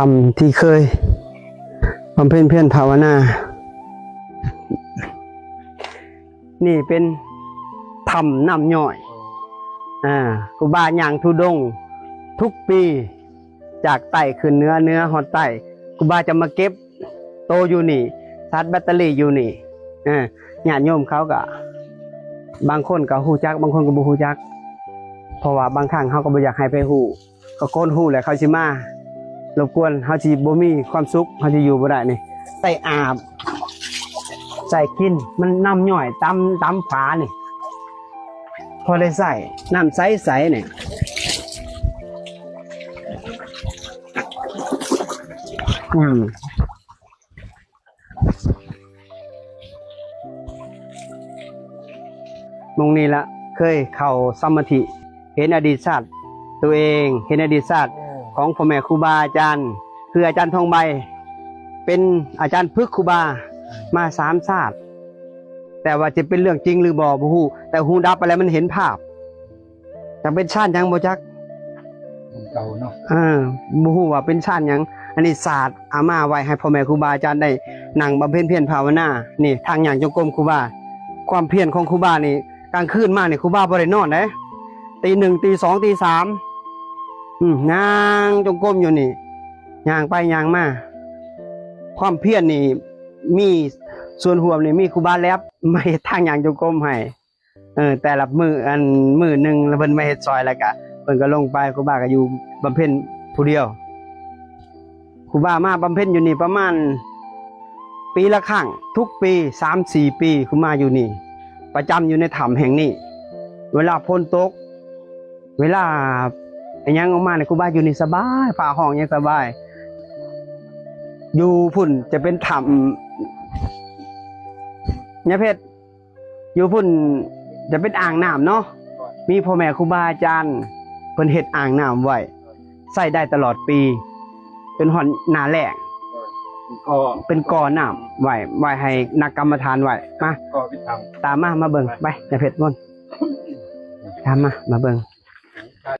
ธรรมที่เคยบำเพ็ญเพียรภาวนานี่เป็นธรรมน้ำย่อยครูบาย่างธุดงค์ทุกปีจากไต่ขึ้นเนื้อหอดไต่ครูบาจะมาเก็บโตอยู่นี่ชาร์จแบตเตอรี่อยู่นี่ญาติโยมเขาก็บางคนก็ฮู้จักบางคนก็บ่ฮู้จักเพราะว่าบางครั้งเขาก็บ่อยากให้ไปฮู้ก็โกนฮู้แหละเขาสิมารบกวนเขาสิบ่มีความสุขเขาสิอยู่บ่ได้นี่ใส่อาบใส่กินมันน้ำย่อยตำฝานี่พอได้ใส่น้ำใสๆเนี่ยมงนี้ละเคยเข้าสมาธิเห็นอดีตชาติตัวเองเห็นอดีตชาติของพ่อแม่ครูบาอาจารย์คืออาจารย์ทองใบเป็นอาจารย์พึกครูบามา3 ชาติแต่ว่าจะเป็นเรื่องจริงหรือบ่ฮู้แต่ฮู้ดับไปแล้วมันเห็นภาพจะเป็นชาติยังบ่จักเก่าเนาะบ่ฮู้ว่าเป็นชาติยังอันนี้ศาสตร์อามาไว้ให้พ่อแม่ครูบาอาจารย์ได้นั่งบำเพ็ญเพียรภาวนานี่ทางอย่างจงกรมครูบาความเพียรของครูบานี่กลางคืนมานี่ครูบาบ่ได้นอนเด้ตี 1ตี 2ตี 3ย่างจงกรมอยู่นี่ย่างไปย่างมาความเพียรนี่มีส่วนห่วมนี่มีครูบาแลบมาเฮ็ดทางอย่างจงกรมให้แต่ละมื้อนึงแล้วเพิ่นมาเฮ็ดซอยแล้วก็เพิ่นก็ลงไปครูบาก็อยู่บำเพ็ญผู้เดียวครูบามาบำเพ็ญอยู่นี่ประมาณปีละครั้งทุกปี 3-4 ปีครูมาอยู่นี่ประจำอยู่ในถ้ำแห่งนี้เวลาฝนตกเวลาอิหยังออกมาเนี่ยครูบาอยู่นี่สบายฝ่าห้องยังสบายอยู่พุ่นจะเป็นถ้ำเนี่ยเพชรอยู่พุ่นจะเป็นอ่างน้ำเนาะมีพ่อแม่ครูบาอาจารย์เพิ่นเฮ็ดอ่างน้ำไว้ใช้ได้ตลอดปีเป็นหอนหน้าแล้งเป็นกอน้ำไว้ให้นักกรรมฐานไว้มาตามมาเบิ่งไปเนี่ยเพชรม่นตามมาเบิ่ง